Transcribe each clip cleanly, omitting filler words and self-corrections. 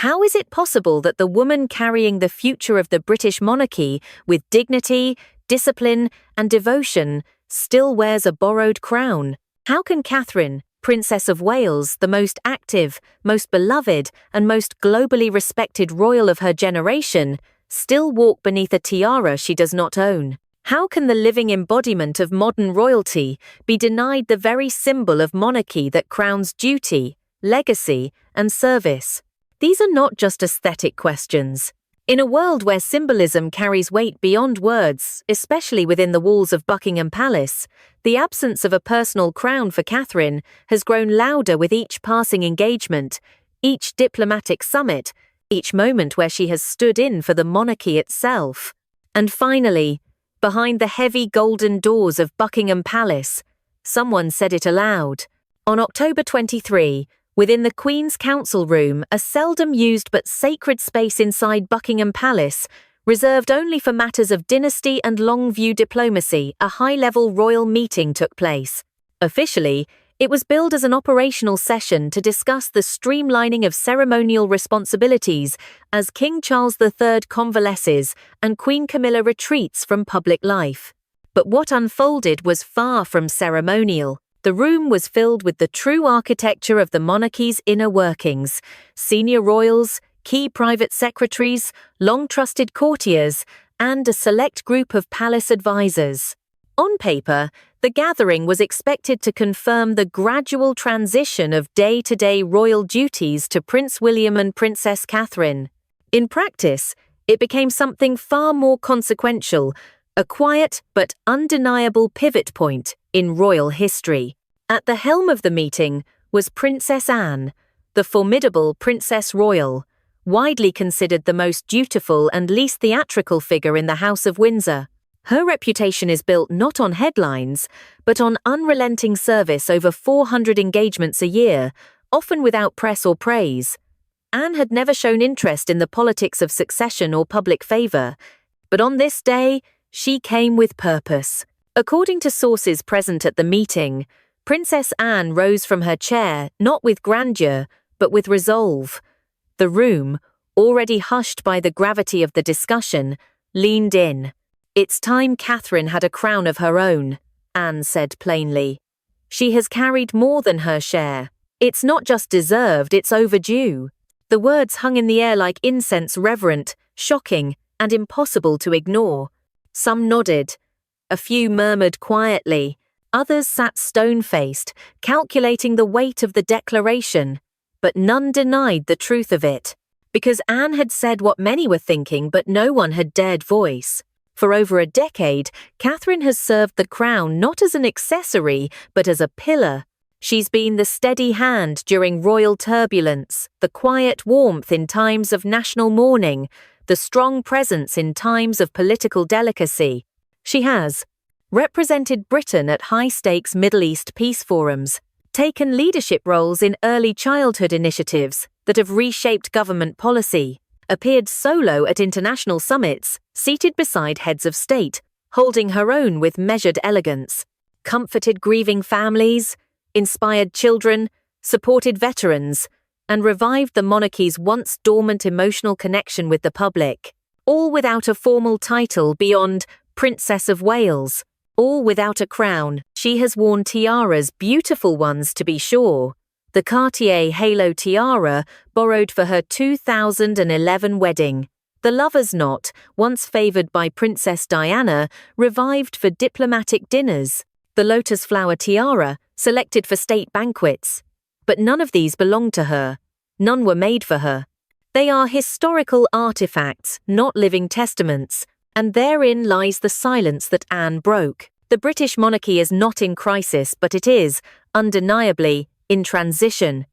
How is it possible that the woman carrying the future of the British monarchy with dignity, discipline, and devotion still wears a borrowed crown? How can Catherine, Princess of Wales, the most active, most beloved, and most globally respected royal of her generation, still walk beneath a tiara she does not own? How can the living embodiment of modern royalty be denied the very symbol of monarchy that crowns duty, legacy, and service? These are not just aesthetic questions. In a world where symbolism carries weight beyond words, especially within the walls of Buckingham Palace, the absence of a personal crown for Catherine has grown louder with each passing engagement, each diplomatic summit, each moment where she has stood in for the monarchy itself. And finally, behind the heavy golden doors of Buckingham Palace, someone said it aloud. On October 23, within the Queen's Council Room, a seldom used but sacred space inside Buckingham Palace, reserved only for matters of dynasty and long-view diplomacy, a high-level royal meeting took place. Officially, it was billed as an operational session to discuss the streamlining of ceremonial responsibilities as King Charles III convalesces and Queen Camilla retreats from public life. But what unfolded was far from ceremonial. The room was filled with the true architecture of the monarchy's inner workings: senior royals, key private secretaries, long-trusted courtiers, and a select group of palace advisors. On paper, the gathering was expected to confirm the gradual transition of day-to-day royal duties to Prince William and Princess Catherine. In practice, it became something far more consequential, a quiet but undeniable pivot point in royal history. At the helm of the meeting was Princess Anne, the formidable Princess Royal, widely considered the most dutiful and least theatrical figure in the House of Windsor. Her reputation is built not on headlines, but on unrelenting service over 400 engagements a year, often without press or praise. Anne had never shown interest in the politics of succession or public favour, but on this day, she came with purpose. According to sources present at the meeting, Princess Anne rose from her chair not with grandeur, but with resolve. The room, already hushed by the gravity of the discussion, leaned in. "It's time Catherine had a crown of her own," Anne said plainly. "She has carried more than her share. It's not just deserved, it's overdue." The words hung in the air like incense, reverent, shocking, and impossible to ignore. Some nodded. A few murmured quietly. Others sat stone-faced, calculating the weight of the declaration. But none denied the truth of it. Because Anne had said what many were thinking, but no one had dared voice. For over a decade, Catherine has served the crown not as an accessory, but as a pillar. She's been the steady hand during royal turbulence, the quiet warmth in times of national mourning, the strong presence in times of political delicacy. She has represented Britain at high-stakes Middle East peace forums, taken leadership roles in early childhood initiatives that have reshaped government policy, appeared solo at international summits, seated beside heads of state, holding her own with measured elegance, comforted grieving families, inspired children, supported veterans, and revived the monarchy's once dormant emotional connection with the public, all without a formal title beyond Princess of Wales, all without a crown. She has worn tiaras, beautiful ones to be sure. The Cartier halo tiara borrowed for her 2011 wedding. The lover's knot, once favoured by Princess Diana, revived for diplomatic dinners. The lotus flower tiara, selected for state banquets. But none of these belonged to her. None were made for her. They are historical artifacts, not living testaments, and therein lies the silence that Anne broke. The British monarchy is not in crisis, but it is, undeniably, in transition.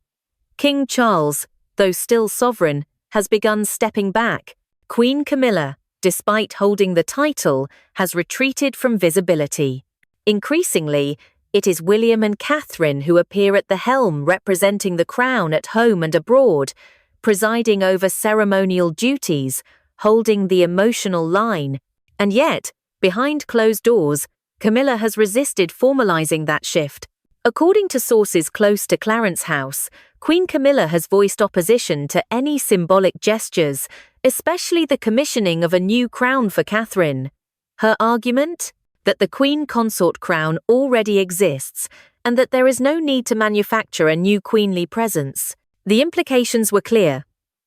King Charles, though still sovereign, has begun stepping back. Queen Camilla, despite holding the title, has retreated from visibility. Increasingly, it is William and Catherine who appear at the helm, representing the crown at home and abroad, presiding over ceremonial duties, holding the emotional line. And yet, behind closed doors, Camilla has resisted formalizing that shift. According to sources close to Clarence House, Queen Camilla has voiced opposition to any symbolic gestures, especially the commissioning of a new crown for Catherine. Her argument? That the Queen Consort crown already exists, and that there is no need to manufacture a new queenly presence. The implications were clear.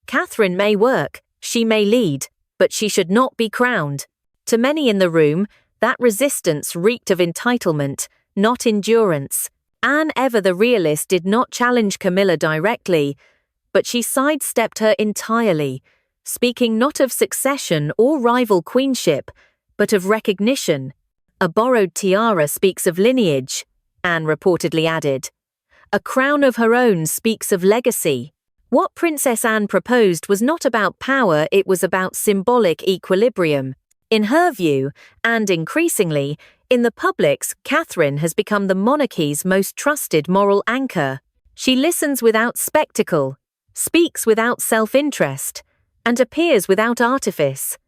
Catherine may work, she may lead, but she should not be crowned. To many in the room, that resistance reeked of entitlement, not endurance. Anne, ever the realist, did not challenge Camilla directly, but she sidestepped her entirely, speaking not of succession or rival queenship, but of recognition. A borrowed tiara speaks of lineage, Anne reportedly added. A crown of her own speaks of legacy. What Princess Anne proposed was not about power, it was about symbolic equilibrium. In her view, and increasingly, in the public's, Catherine has become the monarchy's most trusted moral anchor. She listens without spectacle, speaks without self-interest, and appears without artifice.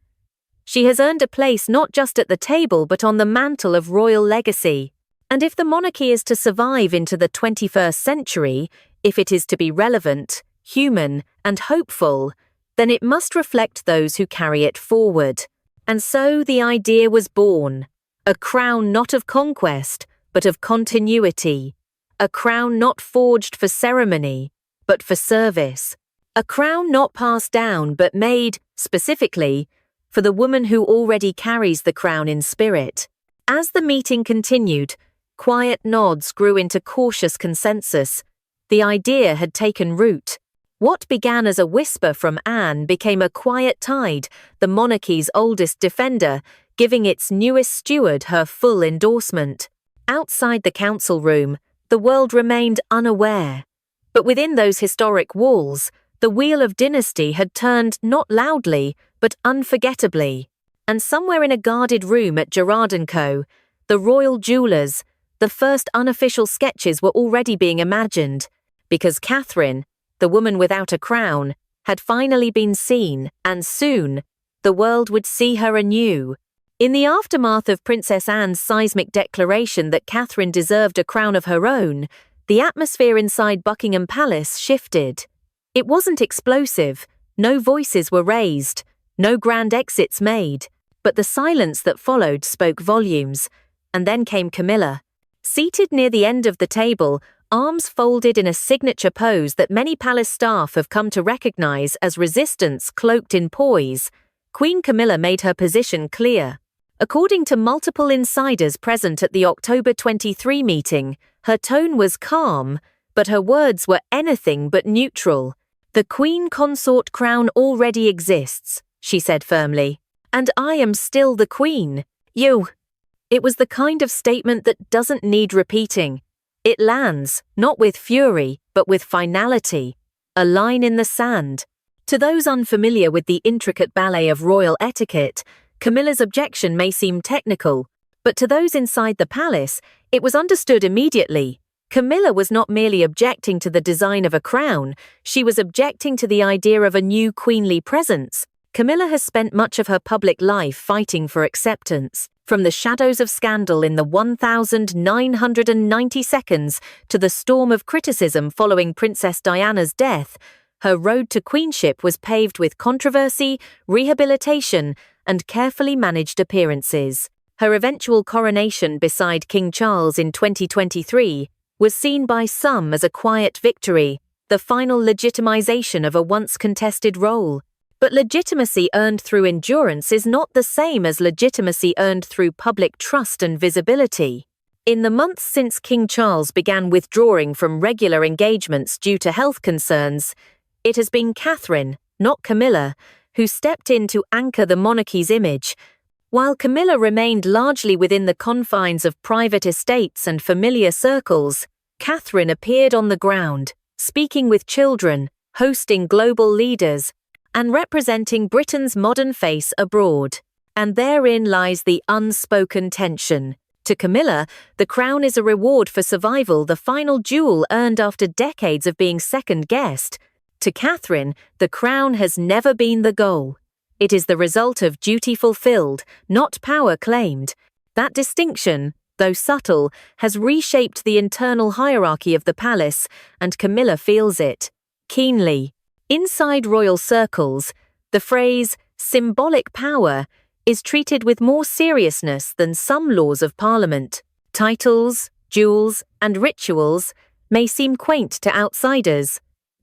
She has earned a place not just at the table but on the mantle of royal legacy. And if the monarchy is to survive into the 21st century, if it is to be relevant, human, and hopeful, then it must reflect those who carry it forward. And so the idea was born. A crown not of conquest, but of continuity. A crown not forged for ceremony, but for service. A crown not passed down, but made, specifically, for the woman who already carries the crown in spirit. As the meeting continued, quiet nods grew into cautious consensus. The idea had taken root. What began as a whisper from Anne became a quiet tide, the monarchy's oldest defender, giving its newest steward her full endorsement. Outside the council room, the world remained unaware. But within those historic walls, the wheel of dynasty had turned not loudly, but unforgettably. And somewhere in a guarded room at Gerard & Co., the royal jewellers, the first unofficial sketches were already being imagined, because Catherine, the woman without a crown, had finally been seen, and soon, the world would see her anew. In the aftermath of Princess Anne's seismic declaration that Catherine deserved a crown of her own, the atmosphere inside Buckingham Palace shifted. It wasn't explosive, no voices were raised, no grand exits made, but the silence that followed spoke volumes. And then came Camilla. Seated near the end of the table, arms folded in a signature pose that many palace staff have come to recognize as resistance cloaked in poise, Queen Camilla made her position clear. According to multiple insiders present at the October 23 meeting, her tone was calm, but her words were anything but neutral. The Queen Consort crown already exists, she said firmly, and I am still the Queen. It was the kind of statement that doesn't need repeating. It lands, not with fury, but with finality, a line in the sand. To those unfamiliar with the intricate ballet of royal etiquette, Camilla's objection may seem technical, but to those inside the palace, it was understood immediately. Camilla was not merely objecting to the design of a crown, she was objecting to the idea of a new queenly presence. Camilla has spent much of her public life fighting for acceptance. From the shadows of scandal in the 1990 seconds to the storm of criticism following Princess Diana's death, her road to queenship was paved with controversy, rehabilitation, and carefully managed appearances. Her eventual coronation beside King Charles in 2023 was seen by some as a quiet victory, the final legitimization of a once contested role. But legitimacy earned through endurance is not the same as legitimacy earned through public trust and visibility. In the months since King Charles began withdrawing from regular engagements due to health concerns, it has been Catherine, not Camilla, who stepped in to anchor the monarchy's image. While Camilla remained largely within the confines of private estates and familiar circles, Catherine appeared on the ground, speaking with children, hosting global leaders, and representing Britain's modern face abroad. And therein lies the unspoken tension. To Camilla, the crown is a reward for survival, the final jewel earned after decades of being second-guessed. To Catherine, the crown has never been the goal. It is the result of duty fulfilled, not power claimed. That distinction, though subtle, has reshaped the internal hierarchy of the palace, and Camilla feels it keenly. Inside royal circles, the phrase symbolic power is treated with more seriousness than some laws of parliament. Titles, jewels, and rituals may seem quaint to outsiders,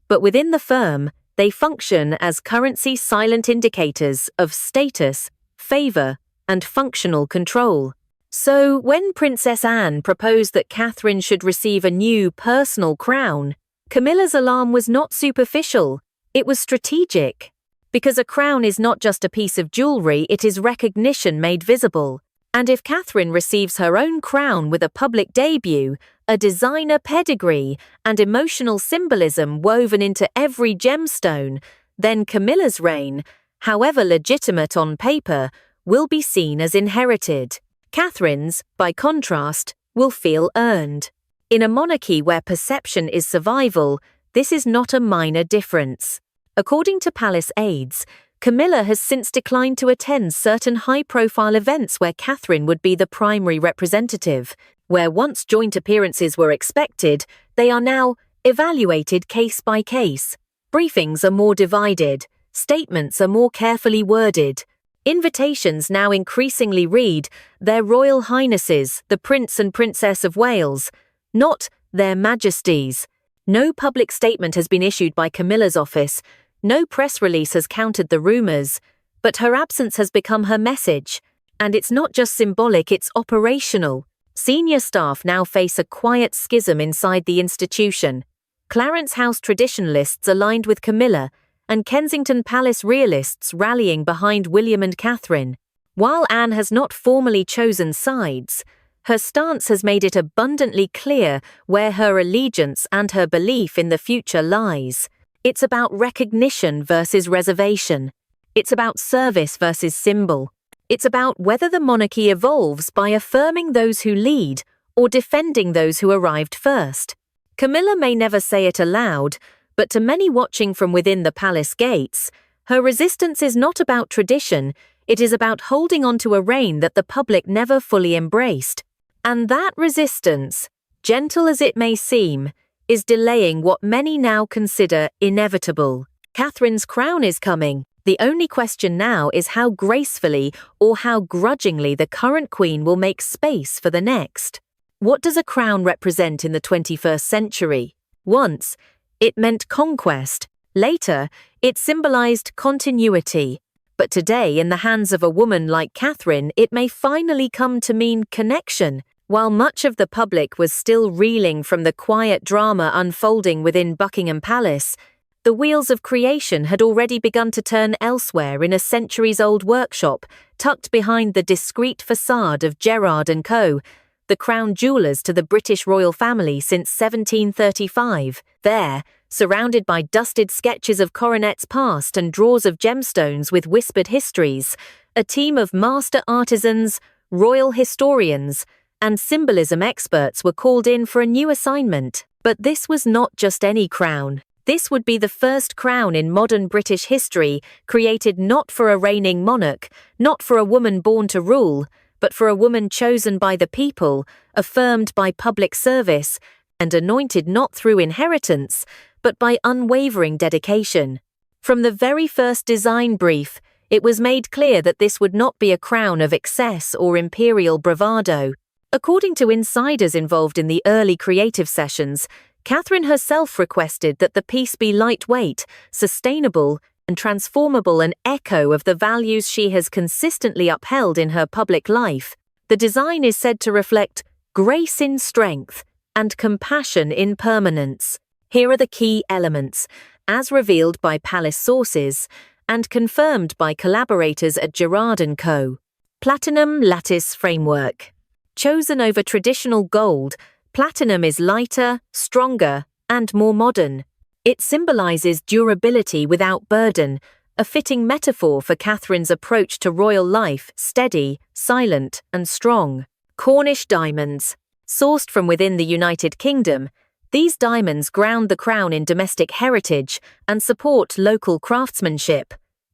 but within the firm, they function as currency silent indicators of status, favor, and functional control. So, when Princess Anne proposed that Catherine should receive a new personal crown, Camilla's alarm was not superficial, it was strategic. Because a crown is not just a piece of jewelry, it is recognition made visible. And if Catherine receives her own crown with a public debut, a designer pedigree, and emotional symbolism woven into every gemstone, then Camilla's reign, however legitimate on paper, will be seen as inherited. Catherine's, by contrast, will feel earned. In a monarchy where perception is survival, this is not a minor difference. According to palace aides, Camilla has since declined to attend certain high-profile events where Catherine would be the primary representative. Where once joint appearances were expected, they are now evaluated case by case. Briefings are more divided, statements are more carefully worded. Invitations now increasingly read, Their Royal Highnesses, the Prince and Princess of Wales, not Their Majesties. No public statement has been issued by Camilla's office, no press release has countered the rumours, but her absence has become her message. And it's not just symbolic, it's operational. Senior staff now face a quiet schism inside the institution. Clarence House traditionalists aligned with Camilla, and Kensington Palace realists rallying behind William and Catherine. While Anne has not formally chosen sides, her stance has made it abundantly clear where her allegiance and her belief in the future lies. It's about recognition versus reservation. It's about service versus symbol. It's about whether the monarchy evolves by affirming those who lead or defending those who arrived first. Camilla may never say it aloud, but to many watching from within the palace gates, her resistance is not about tradition, it is about holding on to a reign that the public never fully embraced. And that resistance, gentle as it may seem, is delaying what many now consider inevitable. Catherine's crown is coming. The only question now is how gracefully or how grudgingly the current queen will make space for the next. What does a crown represent in the 21st century? Once, it meant conquest. Later, it symbolized continuity. But today, in the hands of a woman like Catherine, it may finally come to mean connection. While much of the public was still reeling from the quiet drama unfolding within Buckingham Palace, the wheels of creation had already begun to turn elsewhere in a centuries-old workshop tucked behind the discreet facade of Gerard & Co., the crown jewellers to the British royal family since 1735. There, surrounded by dusted sketches of coronets past and drawers of gemstones with whispered histories, a team of master artisans, royal historians, and symbolism experts were called in for a new assignment. But this was not just any crown. This would be the first crown in modern British history created not for a reigning monarch, not for a woman born to rule, but for a woman chosen by the people, affirmed by public service, and anointed not through inheritance, but by unwavering dedication. From the very first design brief, it was made clear that this would not be a crown of excess or imperial bravado. According to insiders involved in the early creative sessions, Catherine herself requested that the piece be lightweight, sustainable, and transformable, an echo of the values she has consistently upheld in her public life. The design is said to reflect grace in strength and compassion in permanence. Here are the key elements, as revealed by palace sources and confirmed by collaborators at Gerard & Co. Platinum lattice framework. Chosen over traditional gold, platinum is lighter, stronger, and more modern. It symbolizes durability without burden, a fitting metaphor for Catherine's approach to royal life: steady, silent, and strong. Cornish diamonds. Sourced from within the United Kingdom, these diamonds ground the crown in domestic heritage and support local craftsmanship.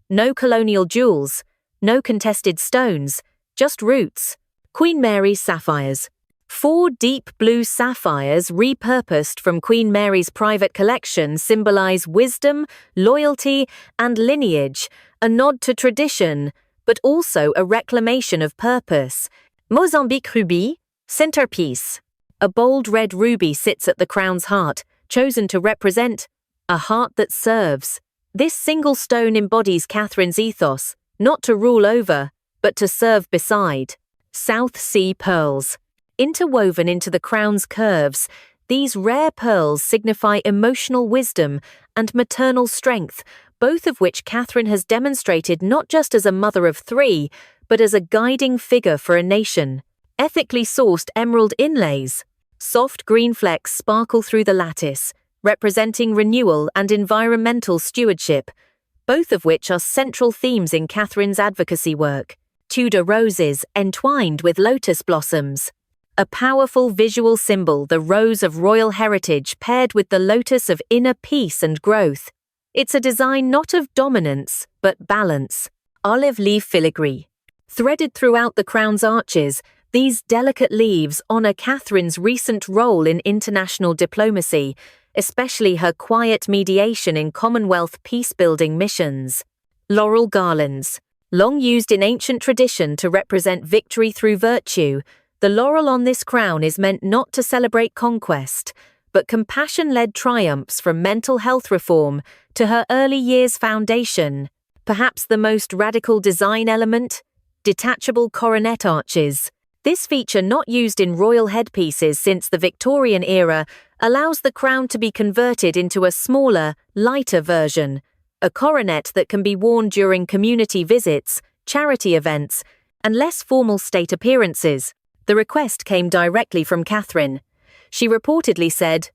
No colonial jewels, no contested stones, just roots. Queen Mary's sapphires. 4 deep blue sapphires repurposed from Queen Mary's private collection symbolize wisdom, loyalty, and lineage, a nod to tradition, but also a reclamation of purpose. Mozambique ruby, centerpiece. A bold red ruby sits at the crown's heart, chosen to represent a heart that serves. This single stone embodies Catherine's ethos, not to rule over, but to serve beside. South Sea pearls. Interwoven into the crown's curves, these rare pearls signify emotional wisdom and maternal strength, both of which Catherine has demonstrated not just as a mother of 3, but as a guiding figure for a nation. Ethically sourced emerald inlays. Soft green flecks sparkle through the lattice, representing renewal and environmental stewardship, both of which are central themes in Catherine's advocacy work. Tudor roses entwined with lotus blossoms. A powerful visual symbol, the rose of royal heritage paired with the lotus of inner peace and growth. It's a design not of dominance, but balance. Olive leaf filigree. Threaded throughout the crown's arches, these delicate leaves honor Catherine's recent role in international diplomacy, especially her quiet mediation in Commonwealth peace-building missions. Laurel garlands. Long used in ancient tradition to represent victory through virtue, the laurel on this crown is meant not to celebrate conquest, but compassion-led triumphs from mental health reform to her early years foundation. Perhaps the most radical design element? Detachable coronet arches. This feature, not used in royal headpieces since the Victorian era, allows the crown to be converted into a smaller, lighter version, a coronet that can be worn during community visits, charity events, and less formal state appearances. The request came directly from Catherine. She reportedly said,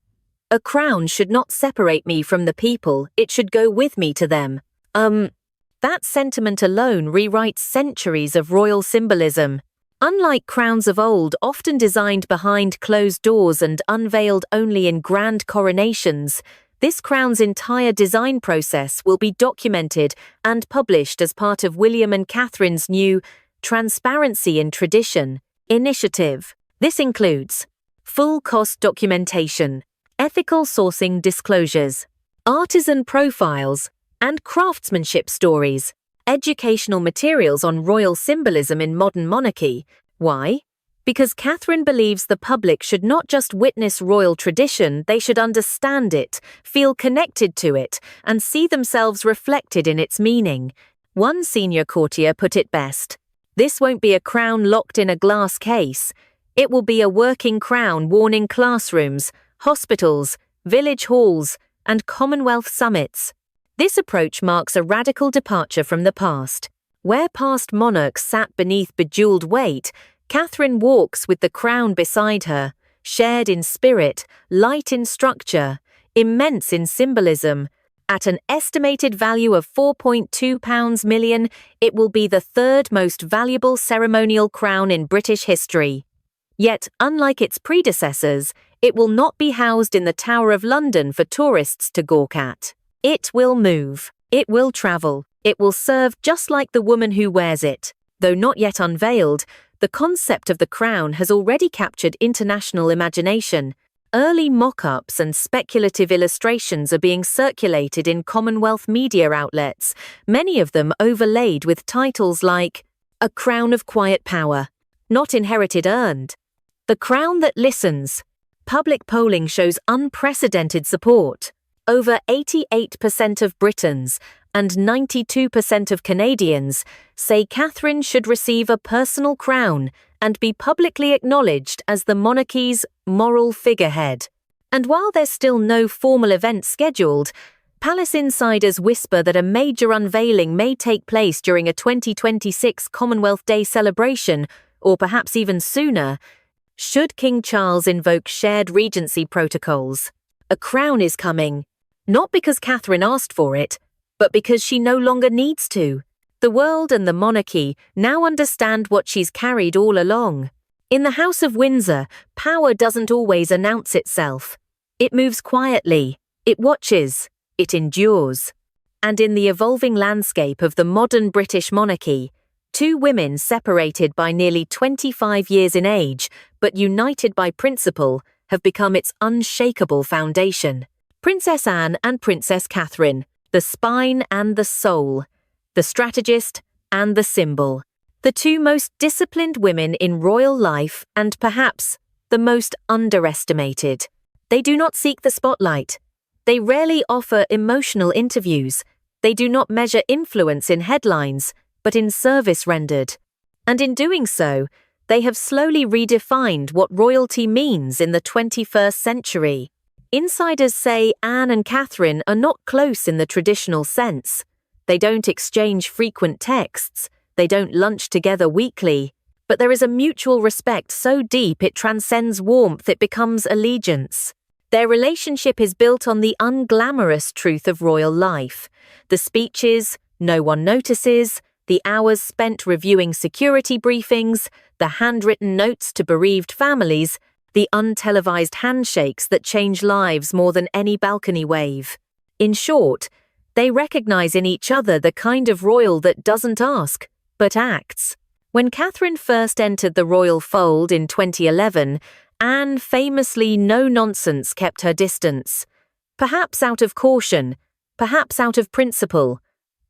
"A crown should not separate me from the people, it should go with me to them." That sentiment alone rewrites centuries of royal symbolism. Unlike crowns of old, often designed behind closed doors and unveiled only in grand coronations, this crown's entire design process will be documented and published as part of William and Catherine's new Transparency in Tradition initiative. This includes full cost documentation, ethical sourcing disclosures, artisan profiles, and craftsmanship stories, educational materials on royal symbolism in modern monarchy. Why? Because Catherine believes the public should not just witness royal tradition, they should understand it, feel connected to it, and see themselves reflected in its meaning. One senior courtier put it best: "This won't be a crown locked in a glass case. It will be a working crown worn in classrooms, hospitals, village halls, and Commonwealth summits." This approach marks a radical departure from the past. Where past monarchs sat beneath bejeweled weight, Catherine walks with the crown beside her, shared in spirit, light in structure, immense in symbolism. At an estimated value of £4.2 million, it will be the 3rd most valuable ceremonial crown in British history. Yet, unlike its predecessors, it will not be housed in the Tower of London for tourists to gawk at. It will move. It will travel. It will serve just like the woman who wears it. Though not yet unveiled, the concept of the crown has already captured international imagination. Early mock-ups and speculative illustrations are being circulated in Commonwealth media outlets, many of them overlaid with titles like "A Crown of Quiet Power," "Not Inherited Earned," "The Crown That Listens." Public polling shows unprecedented support. Over 88% of Britons and 92% of Canadians say Catherine should receive a personal crown and be publicly acknowledged as the monarchy's moral figurehead. And while there's still no formal event scheduled, palace insiders whisper that a major unveiling may take place during a 2026 Commonwealth Day celebration, or perhaps even sooner, should King Charles invoke shared regency protocols. A crown is coming, not because Catherine asked for it, but because she no longer needs to. The world and the monarchy now understand what she's carried all along. In the House of Windsor, power doesn't always announce itself. It moves quietly, it watches, it endures. And in the evolving landscape of the modern British monarchy, 2 women separated by nearly 25 years in age but united by principle, have become its unshakable foundation. Princess Anne and Princess Catherine, the spine and the soul, the strategist and the symbol. The two most disciplined women in royal life and perhaps the most underestimated. They do not seek the spotlight. They rarely offer emotional interviews. They do not measure influence in headlines, but in service rendered. And in doing so, they have slowly redefined what royalty means in the 21st century. Insiders say Anne and Catherine are not close in the traditional sense. They don't exchange frequent texts. They don't lunch together weekly. But there is a mutual respect so deep it transcends warmth, it becomes allegiance. Their relationship is built on the unglamorous truth of royal life. The speeches no one notices, the hours spent reviewing security briefings, the handwritten notes to bereaved families, the untelevised handshakes that change lives more than any balcony wave. In short, they recognize in each other the kind of royal that doesn't ask, but acts. When Catherine first entered the royal fold in 2011, Anne famously no-nonsense kept her distance. Perhaps out of caution, perhaps out of principle,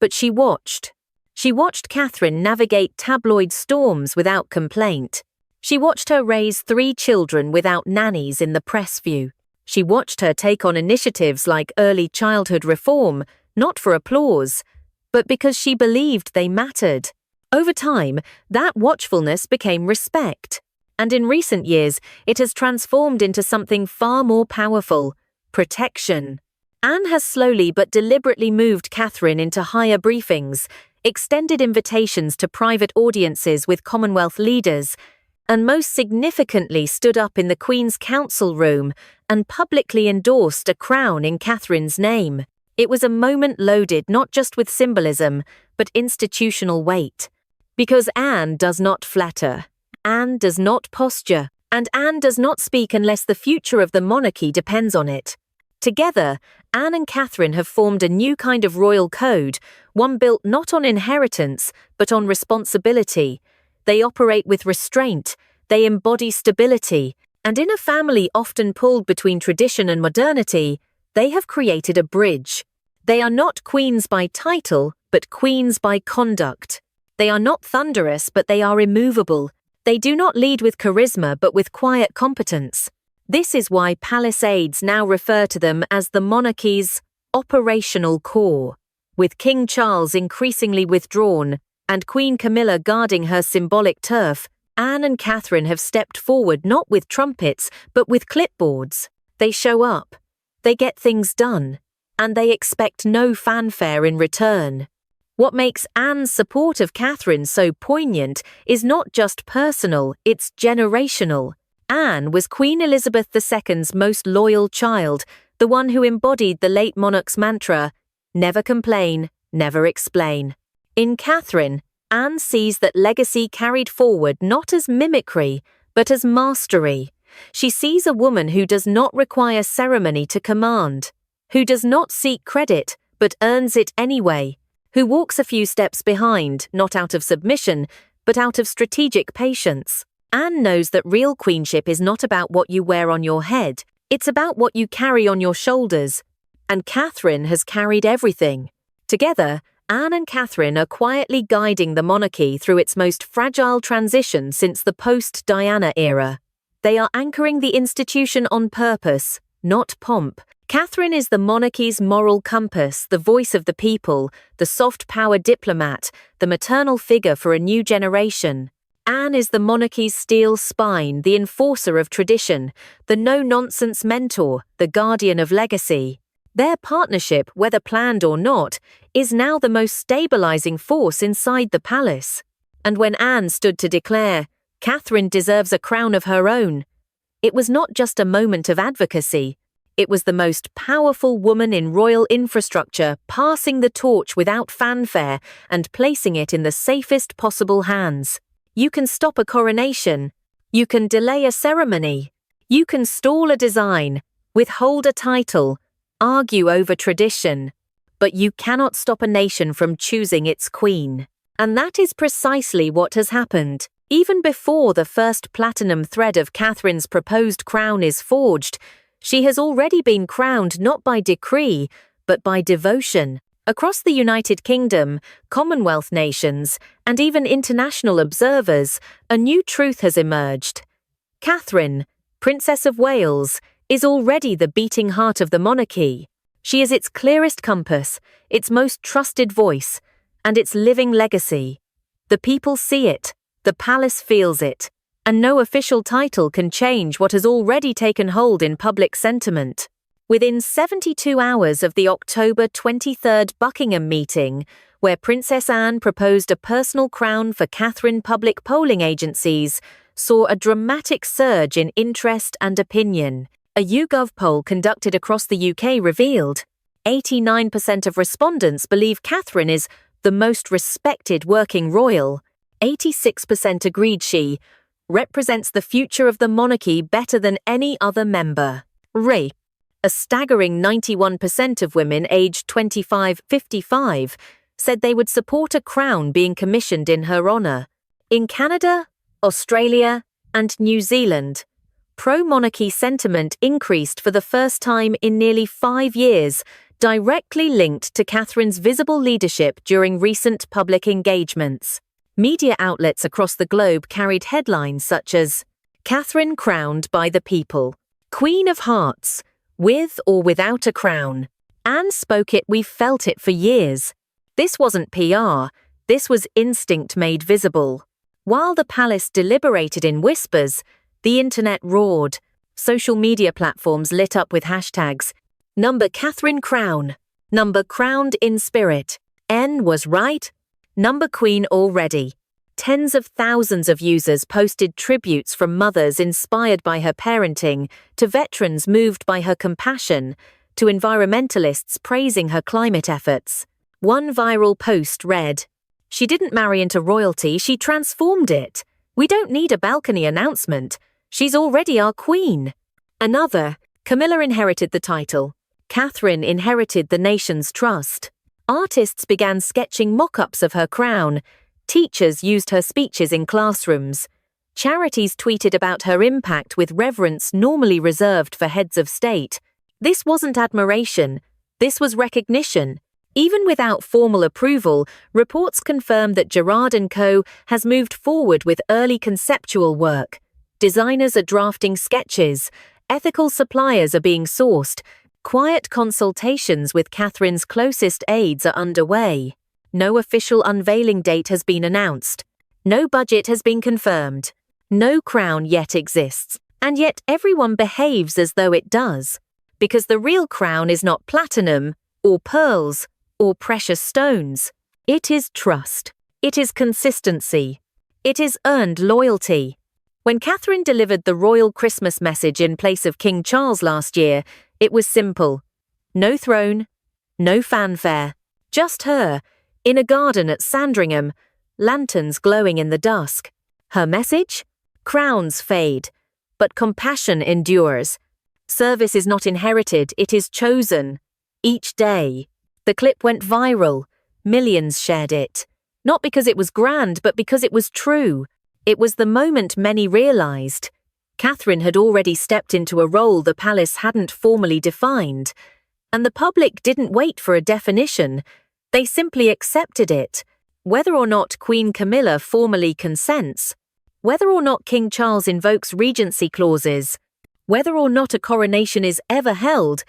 but she watched. She watched Catherine navigate tabloid storms without complaint. She watched her raise 3 children without nannies in the press view. She watched her take on initiatives like early childhood reform, not for applause, but because she believed they mattered. Over time, that watchfulness became respect. And in recent years, it has transformed into something far more powerful: protection. Anne has slowly but deliberately moved Catherine into higher briefings, extended invitations to private audiences with Commonwealth leaders, and most significantly stood up in the Queen's Council room and publicly endorsed a crown in Catherine's name. It was a moment loaded not just with symbolism, but institutional weight. Because Anne does not flatter, Anne does not posture, and Anne does not speak unless the future of the monarchy depends on it. Together, Anne and Catherine have formed a new kind of royal code, one built not on inheritance, but on responsibility. They operate with restraint, they embody stability, and in a family often pulled between tradition and modernity, they have created a bridge. They are not queens by title, but queens by conduct. They are not thunderous, but they are immovable. They do not lead with charisma, but with quiet competence. This is why palace aides now refer to them as the monarchy's operational core. With King Charles increasingly withdrawn and Queen Camilla guarding her symbolic turf, Anne and Catherine have stepped forward not with trumpets, but with clipboards. They show up, they get things done, and they expect no fanfare in return. What makes Anne's support of Catherine so poignant is not just personal, it's generational. Anne was Queen Elizabeth II's most loyal child, the one who embodied the late monarch's mantra, "Never complain, never explain." In Catherine, Anne sees that legacy carried forward not as mimicry, but as mastery. She sees a woman who does not require ceremony to command, who does not seek credit, but earns it anyway, who walks a few steps behind, not out of submission, but out of strategic patience. Anne knows that real queenship is not about what you wear on your head, it's about what you carry on your shoulders. And Catherine has carried everything. Together, Anne and Catherine are quietly guiding the monarchy through its most fragile transition since the post-Diana era. They are anchoring the institution on purpose, not pomp. Catherine is the monarchy's moral compass, the voice of the people, the soft-power diplomat, the maternal figure for a new generation. Anne is the monarchy's steel spine, the enforcer of tradition, the no-nonsense mentor, the guardian of legacy. Their partnership, whether planned or not, is now the most stabilizing force inside the palace. And when Anne stood to declare, "Catherine deserves a crown of her own," it was not just a moment of advocacy. It was the most powerful woman in royal infrastructure passing the torch without fanfare and placing it in the safest possible hands. You can stop a coronation. You can delay a ceremony. You can stall a design, withhold a title, argue over tradition. But you cannot stop a nation from choosing its queen. And that is precisely what has happened. Even before the first platinum thread of Catherine's proposed crown is forged, she has already been crowned not by decree, but by devotion. Across the United Kingdom, Commonwealth nations, and even international observers, a new truth has emerged. Catherine, Princess of Wales, is already the beating heart of the monarchy. She is its clearest compass, its most trusted voice, and its living legacy. The people see it, the palace feels it, and no official title can change what has already taken hold in public sentiment. Within 72 hours of the October 23 Buckingham meeting, where Princess Anne proposed a personal crown for Catherine, public polling agencies saw a dramatic surge in interest and opinion. A YouGov poll conducted across the UK revealed 89% of respondents believe Catherine is the most respected working royal. 86% agreed she represents the future of the monarchy better than any other member. A staggering 91% of women aged 25-55 said they would support a crown being commissioned in her honour. In Canada, Australia, and New Zealand, pro-monarchy sentiment increased for the first time in nearly 5 years, directly linked to Catherine's visible leadership during recent public engagements. Media outlets across the globe carried headlines such as, "Catherine crowned by the people," "Queen of Hearts," "With or without a crown." Anne spoke it, we felt it for years. This wasn't PR, this was instinct made visible. While the palace deliberated in whispers, the internet roared. Social media platforms lit up with hashtags, "Number Catherine Crown," "Number Crowned in Spirit," "N was right," "Number Queen already." Tens of thousands of users posted tributes from mothers inspired by her parenting, to veterans moved by her compassion, to environmentalists praising her climate efforts. One viral post read, "She didn't marry into royalty, she transformed it. We don't need a balcony announcement. She's already our queen." Another, "Camilla inherited the title. Catherine inherited the nation's trust." Artists began sketching mock-ups of her crown. Teachers used her speeches in classrooms. Charities tweeted about her impact with reverence normally reserved for heads of state. This wasn't admiration, this was recognition. Even without formal approval, reports confirm that Gerard & Co. has moved forward with early conceptual work. Designers are drafting sketches, ethical suppliers are being sourced, quiet consultations with Catherine's closest aides are underway. No official unveiling date has been announced. No budget has been confirmed. No crown yet exists. And yet everyone behaves as though it does. Because the real crown is not platinum, or pearls, or precious stones. It is trust. It is consistency. It is earned loyalty. When Catherine delivered the royal Christmas message in place of King Charles last year, it was simple. No throne, no fanfare, just her, in a garden at Sandringham, lanterns glowing in the dusk. Her message? Crowns fade, but compassion endures. Service is not inherited, it is chosen. Each day. The clip went viral. Millions shared it. Not because it was grand, but because it was true. It was the moment many realized. Catherine had already stepped into a role the palace hadn't formally defined. And the public didn't wait for a definition. They simply accepted it. Whether or not Queen Camilla formally consents, whether or not King Charles invokes regency clauses, whether or not a coronation is ever held,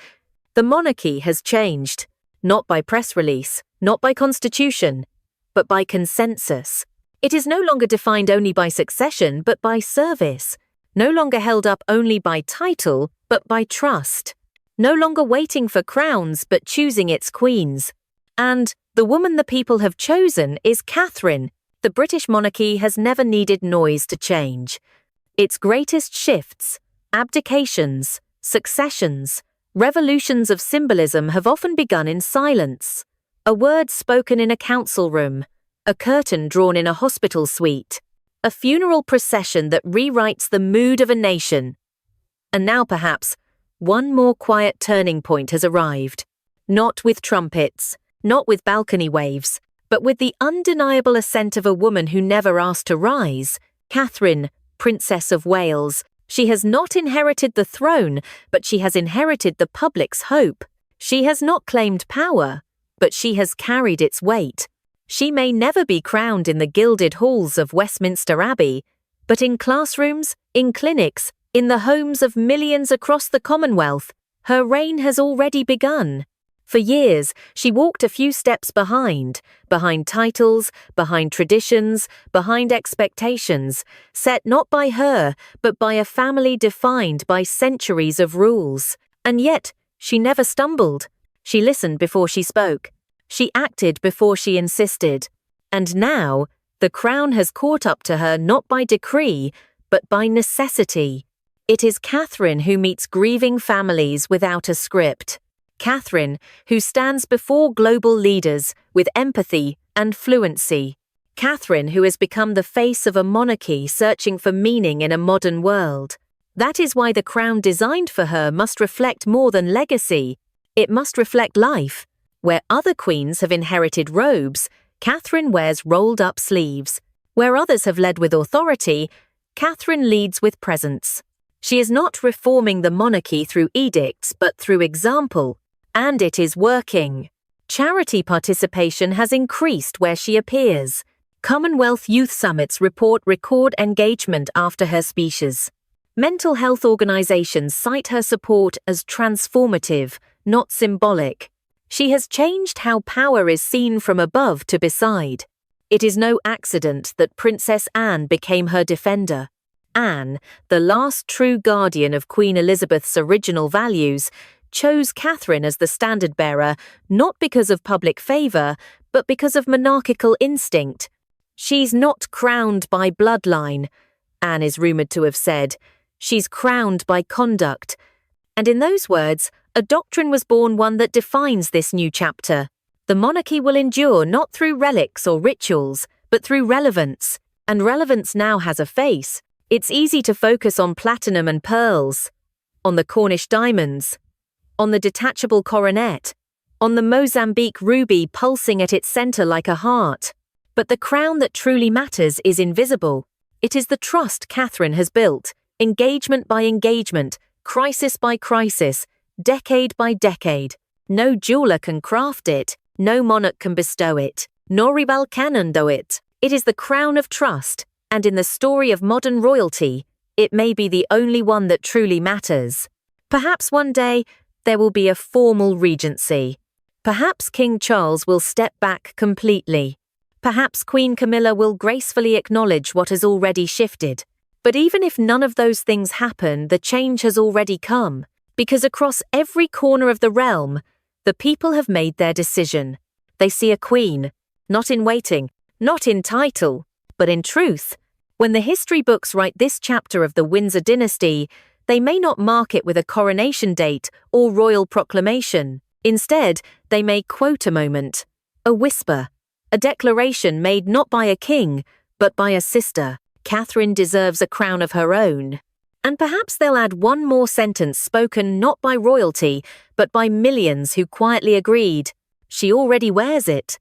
the monarchy has changed. Not by press release, not by constitution, but by consensus. It is no longer defined only by succession, but by service. No longer held up only by title, but by trust. No longer waiting for crowns, but choosing its queens. And the woman the people have chosen is Catherine. The British monarchy has never needed noise to change. Its greatest shifts, abdications, successions, revolutions of symbolism have often begun in silence. A word spoken in a council room, a curtain drawn in a hospital suite, a funeral procession that rewrites the mood of a nation. And now perhaps, one more quiet turning point has arrived. Not with trumpets, not with balcony waves, but with the undeniable assent of a woman who never asked to rise. Catherine, Princess of Wales. She has not inherited the throne, but she has inherited the public's hope. She has not claimed power, but she has carried its weight. She may never be crowned in the gilded halls of Westminster Abbey, but in classrooms, in clinics, in the homes of millions across the Commonwealth, her reign has already begun. For years, she walked a few steps behind titles, behind traditions, behind expectations, set not by her, but by a family defined by centuries of rules. And yet, she never stumbled. She listened before she spoke. She acted before she insisted. And now, the crown has caught up to her not by decree, but by necessity. It is Catherine who meets grieving families without a script. Catherine, who stands before global leaders with empathy and fluency. Catherine, who has become the face of a monarchy searching for meaning in a modern world. That is why the crown designed for her must reflect more than legacy. It must reflect life. Where other queens have inherited robes, Catherine wears rolled-up sleeves. Where others have led with authority, Catherine leads with presence. She is not reforming the monarchy through edicts, but through example. And it is working. Charity participation has increased where she appears. Commonwealth Youth Summits report record engagement after her speeches. Mental health organizations cite her support as transformative, not symbolic. She has changed how power is seen from above to beside. It is no accident that Princess Anne became her defender. Anne, the last true guardian of Queen Elizabeth's original values, chose Catherine as the standard-bearer not because of public favour, but because of monarchical instinct. She's not crowned by bloodline, Anne is rumoured to have said. She's crowned by conduct. And in those words, a doctrine was born, one that defines this new chapter. The monarchy will endure not through relics or rituals, but through relevance. And relevance now has a face. It's easy to focus on platinum and pearls, on the Cornish diamonds, on the detachable coronet, on the Mozambique ruby pulsing at its centre like a heart. But the crown that truly matters is invisible. It is the trust Catherine has built, engagement by engagement, crisis by crisis, decade by decade. No jeweller can craft it, no monarch can bestow it, no rival can undo it. It is the crown of trust, and in the story of modern royalty, it may be the only one that truly matters. Perhaps one day, there will be a formal regency. Perhaps King Charles will step back completely. Perhaps Queen Camilla will gracefully acknowledge what has already shifted. But even if none of those things happen, the change has already come. Because across every corner of the realm, the people have made their decision. They see a queen, not in waiting, not in title, but in truth. When the history books write this chapter of the Windsor dynasty, they may not mark it with a coronation date or royal proclamation. Instead, they may quote a moment, a whisper, a declaration made not by a king, but by a sister. Catherine deserves a crown of her own. And perhaps they'll add one more sentence spoken not by royalty, but by millions who quietly agreed. She already wears it.